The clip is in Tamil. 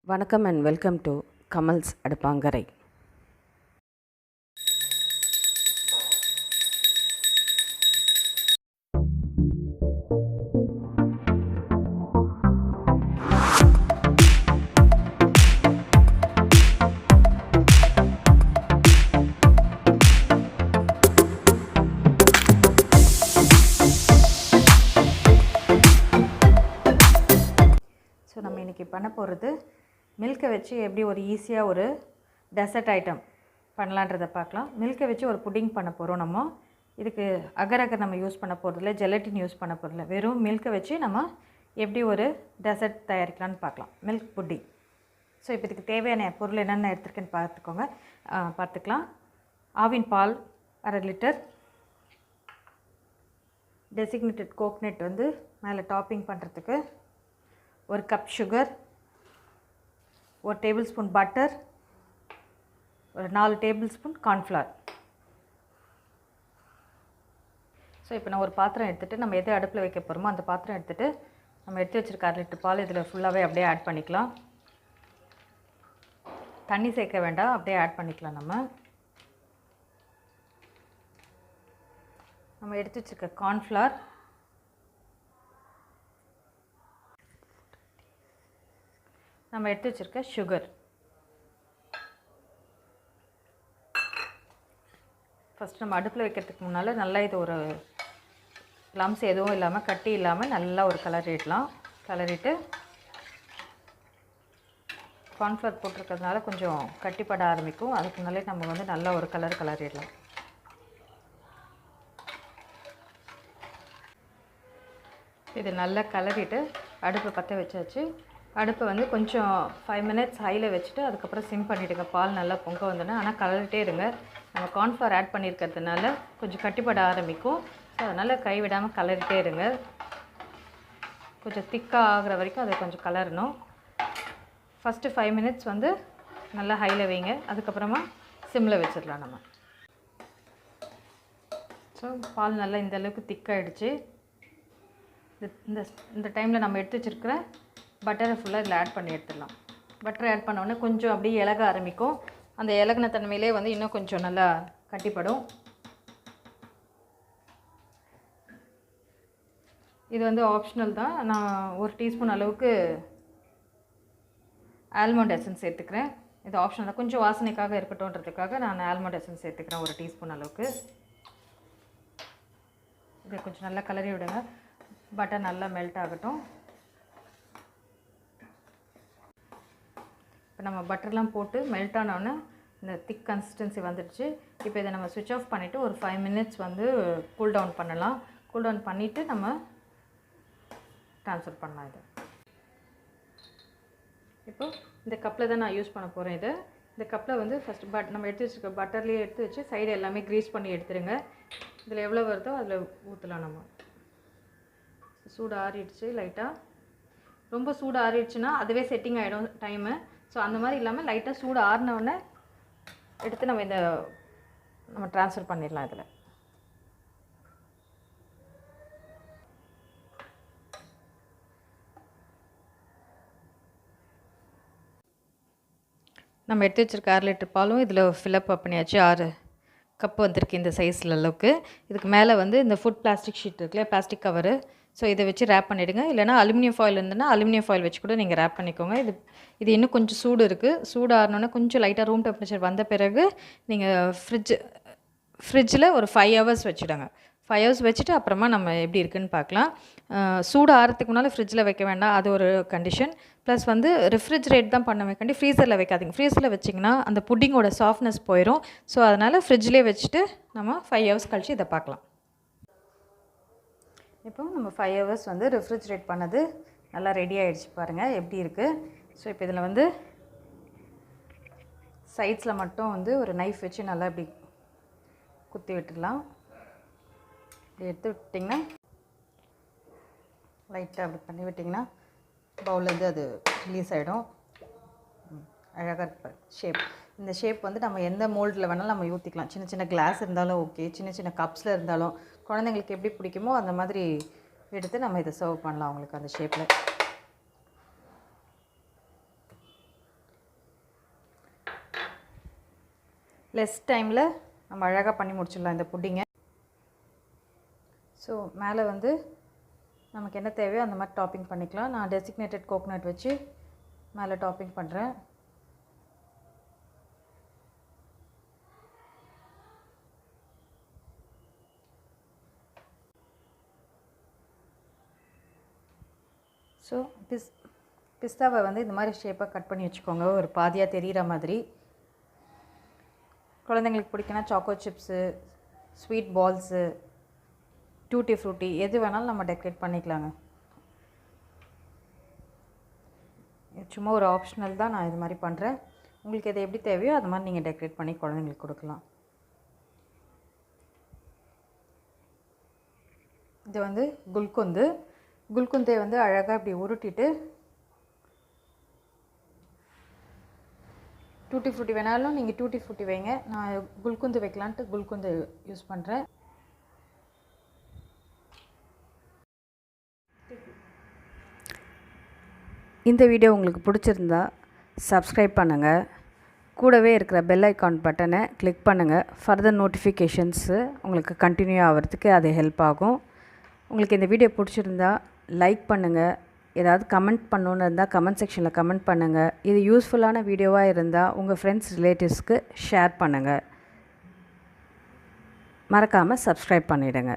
வணக்கம் and welcome to Kamal's அடுப்பாங்கரை. So நம்ம இன்றைக்கி பண்ண போகிறது மில்கை வச்சு எப்படி ஒரு ஈஸியாக ஒரு டெசர்ட் ஐட்டம் பண்ணலான்றதை பார்க்கலாம். மில்கை வச்சு ஒரு புட்டிங் பண்ண போகிறோம். நம்ம இதுக்கு அகர் நம்ம யூஸ் பண்ண போகிறதில்ல, ஜெலட்டின் யூஸ் பண்ண போகிறதில்ல, வெறும் மில்கை வச்சு நம்ம எப்படி ஒரு டெசர்ட் தயாரிக்கலான்னு பார்க்கலாம், மில்க் புட்டிங். ஸோ இப்போ இதுக்கு தேவையான பொருள் என்னென்ன எடுத்துருக்கேன்னு பார்த்துக்கலாம். ஆவின் பால் 1/2 லிட்டர், டெசிக்னேட்டட் கோக்னட் வந்து மேலே டாப்பிங் பண்ணுறதுக்கு, 1 cup sugar, 1 table spoon butter, ஒரு 4 டேபிள் ஸ்பூன் கார்ன்ஃப்ளவர். ஸோ இப்போ நான் ஒரு பாத்திரம் எடுத்துகிட்டு நம்ம எது அடுப்பில் வைக்க போகிறோமோ அந்த பாத்திரம் எடுத்துகிட்டு நம்ம எடுத்து வச்சுருக்க 1/2 லிட்டர் பால் இதில் ஃபுல்லாகவே அப்படியே ஆட் பண்ணிக்கலாம். தண்ணி சேர்க்க வேண்டாம், அப்படியே ஆட் பண்ணிக்கலாம். நம்ம எடுத்து வச்சுருக்க கார்ன்ஃப்ளவர், நம்ம எடுத்து வச்சுருக்க சுகர். ஃபஸ்ட் நம்ம அடுப்பில் வைக்கிறதுக்கு முன்னால் நல்லா இது ஒரு லம்ஸ் எதுவும் இல்லாமல், கட்டி இல்லாமல் நல்லா ஒரு கிளறிட்டு கார்ன்ஃப்ளவர் போட்டிருக்கிறதுனால கொஞ்சம் கட்டிப்பட ஆரம்பிக்கும். அதுக்கு முன்னாலே நம்ம வந்து நல்லா ஒரு கிளறிடலாம். இது நல்லா கிளறிட்டு அடுப்பை பற்ற வச்சாச்சு. அடுப்பை வந்து கொஞ்சம் 5 மினிட்ஸ் ஹையில் வச்சுட்டு அதுக்கப்புறம் சிம் பண்ணிவிடுங்க. பால் நல்லா பொங்க வந்தோன்னே, ஆனால் கலரிட்டே இருங்க. நம்ம கார்ன்ஃப்ளவர் ஆட் பண்ணியிருக்கிறதுனால கொஞ்சம் கட்டிப்பட ஆரம்பிக்கும். ஸோ அதனால் கைவிடாமல் கலரிட்டே இருங்க. கொஞ்சம் திக்காக ஆகிற வரைக்கும் அதை கொஞ்சம் கலரணும். ஃபஸ்ட்டு 5 மினிட்ஸ் வந்து நல்லா ஹையில் வைங்க, அதுக்கப்புறமா சிம்மில் வச்சிடலாம் நம்ம. ஸோ பால் நல்லா இந்தளவுக்கு திக்காகிடுச்சு. இந்த டைமில் நம்ம எடுத்து வச்சுருக்கிற பட்டரை ஃபுல்லாக இதில் ஆட் பண்ணி எடுத்துடலாம். பட்டரை ஆட் பண்ணோடனே கொஞ்சம் அப்படியே இலக ஆரம்பிக்கும். அந்த இலகின தன்மையிலே வந்து இன்னும் கொஞ்சம் நல்லா கட்டிப்படும். இது வந்து ஆப்ஷனல் தான். நான் 1 டீஸ்பூன் அளவுக்கு ஆல்மண்ட் எசன்ஸ் சேர்த்துக்கிறேன். இது ஆப்ஷனல் தான், கொஞ்சம் வாசனைக்காக இருக்கட்டும்ன்றதுக்காக நான் ஆல்மண்ட் எசன்ஸ் சேர்த்துக்கிறேன் 1 டீஸ்பூன் அளவுக்கு. இதை கொஞ்சம் நல்லா கிளறி விடுங்க. பட்டர் நல்லா மெல்ட் ஆகட்டும். இப்போ நம்ம பட்டர்லாம் போட்டு மெல்ட் ஆனோன்னே இந்த திக் கன்சிஸ்டன்சி வந்துடுச்சு. இப்போ இதை நம்ம ஸ்விட்ச் ஆஃப் பண்ணிவிட்டு ஒரு 5 மினிட்ஸ் வந்து கூல் டவுன் பண்ணலாம். கூல் டவுன் பண்ணிவிட்டு நம்ம ட்ரான்ஸ்ஃபர் பண்ணலாம். இது இப்போது இந்த கப்பில் தான் நான் யூஸ் பண்ண போகிறேன். இந்த கப்பில் வந்து ஃபஸ்ட்டு நம்ம எடுத்து வச்சுருக்க பட்டர்லேயே எடுத்து வச்சு சைடு எல்லாமே க்ரீஸ் பண்ணி எடுத்துருங்க. இதில் எவ்வளோ வருதோ அதில் ஊற்றலாம். நம்ம சூடு ஆறிடுச்சு. லைட்டாக ரொம்ப சூடு ஆறிடுச்சுன்னா அதுவே செட்டிங் ஆகிடும் டைமு. ஸோ அந்த மாதிரி இல்லாமல் லைட்டாக சூடு ஆறினவுடனே எடுத்து நம்ம ட்ரான்ஸ்ஃபர் பண்ணிடலாம். இதில் நம்ம எடுத்து வச்சுருக்க 1/2 லிட்டர் பாலும் இதில் ஃபில்அப் பண்ணியாச்சு. 6 கப்பு வந்திருக்கு இந்த சைஸில் அளவுக்கு. இதுக்கு மேலே வந்து இந்த ஃபுட் பிளாஸ்டிக் ஷீட் இருக்குல்ல, பிளாஸ்டிக் கவரு, ஸோ இதை வச்சு ரேப் பண்ணிவிடுங்க. இல்லைனா அலுமினியம் ஃபாயில் இருந்ததுன்னா அலுமினியம் ஃபாயில் வச்சு கூட நீங்கள் ரேப் பண்ணிக்கோங்க. இது இன்னும் கொஞ்சம் சூடு இருக்குது. சூடு ஆறினோன்னே கொஞ்சம் லைட்டாக ரூம் டெம்பரேச்சர் வந்த பிறகு நீங்கள் ஃப்ரிட்ஜில் ஒரு 5 ஹவர்ஸ் வச்சுடுங்க. 5 ஹவர்ஸ் வச்சுட்டு அப்புறமா நம்ம எப்படி இருக்குதுன்னு பார்க்கலாம். சூடு ஆறதுக்கு முன்னால் ஃப்ரிட்ஜில் வைக்க வேண்டாம், அது ஒரு கண்டிஷன். ப்ளஸ் வந்து ரெஃப்ரிஜரேட் தான் பண்ண வைக்காண்டி ஃப்ரீசரில் வைக்காதீங்க. ஃப்ரீசரில் வச்சிங்கன்னா அந்த புட்டிங்கோட சாஃப்ட்னஸ் போயிடும். ஸோ அதனால் ஃப்ரிட்ஜ்லேயே வச்சுட்டு நம்ம 5 ஹவர்ஸ் கழித்து இதை பார்க்கலாம். இப்போ நம்ம 5 ஹவர்ஸ் வந்து ரெஃப்ரிஜரேட் பண்ணது நல்லா ரெடி ஆகிடுச்சு. பாருங்கள் எப்படி இருக்குது. ஸோ இப்போ இதில் வந்து சைட்ஸில் மட்டும் வந்து ஒரு நைஃப் வச்சு நல்லா இப்படி குத்தி விட்டுடலாம். இப்படி எடுத்து விட்டிங்கன்னா லைட்டாக அப்படி பண்ணி விட்டிங்கன்னா பவுல்லேருந்து அது ரிலீஸ் ஆகிடும். அழகாக இருக்கு ஷேப். இந்த ஷேப் வந்து நம்ம எந்த மோல்டில் வேணாலும் நம்ம ஊற்றிக்கலாம். சின்ன சின்ன கிளாஸ் இருந்தாலும் ஓகே, சின்ன சின்ன கப்ஸில் இருந்தாலும் குழந்தைங்களுக்கு எப்படி பிடிக்குமோ அந்த மாதிரி எடுத்து நம்ம இதை சர்வ் பண்ணலாம் அவங்களுக்கு அந்த ஷேப்பில். லெஸ் டைமில் நம்ம அழகாக பண்ணி முடிச்சிடலாம் இந்த புட்டிங்கை. ஸோ மேலே வந்து நமக்கு என்ன தேவையோ அந்த மாதிரி டாப்பிங் பண்ணிக்கலாம். நான் டெசிக்னேட்டட் கோகோனட் வச்சு மேலே டாப்பிங் பண்ணுறேன். ஸோ பிஸ்தாவை வந்து இந்த மாதிரி ஷேப்பாக கட் பண்ணி வச்சுக்கோங்க, ஒரு பாதியாக தெரிகிற மாதிரி. குழந்தைங்களுக்கு பிடிக்குன்னா choco chips, sweet balls, tutti frutti எது வேணாலும் நம்ம டெக்கரேட் பண்ணிக்கலாங்க. சும்மா ஒரு ஆப்ஷனல் தான், நான் இது மாதிரி பண்ணுறேன். உங்களுக்கு எது எப்படி தேவையோ அது மாதிரி நீங்கள் டெக்கரேட் பண்ணி குழந்தைங்களுக்கு கொடுக்கலாம். இது வந்து குல்குந்தை வந்து அழகாக இப்படி உருட்டிட்டு, டூட்டி ஃப்ரூட்டி வேணாலும் நீங்கள் டூட்டி ஃப்ரூட்டி வைங்க. நான் குல்குந்து வைக்கலான்ட்டு குல்குந்து யூஸ் பண்ணுறேன். இந்த வீடியோ உங்களுக்கு பிடிச்சிருந்தா சப்ஸ்கிரைப் பண்ணுங்கள், கூடவே இருக்கிற பெல் ஐக்கான் பட்டனை கிளிக் பண்ணுங்கள். ஃபர்தர் நோட்டிஃபிகேஷன்ஸு உங்களுக்கு கண்டினியூ ஆகிறதுக்கு அது ஹெல்ப் ஆகும். உங்களுக்கு இந்த வீடியோ பிடிச்சிருந்தா லைக் பண்ணுங்கள். ஏதாவது கமெண்ட் பண்ணணுன்னு இருந்தால் கமெண்ட் செக்ஷனில் கமெண்ட் பண்ணுங்கள். இது யூஸ்ஃபுல்லான வீடியோவாக இருந்தால் உங்கள் ஃப்ரெண்ட்ஸ் ரிலேட்டிவ்ஸ்க்கு ஷேர் பண்ணுங்கள். மறக்காமல் சப்ஸ்கிரைப் பண்ணிவிடுங்க.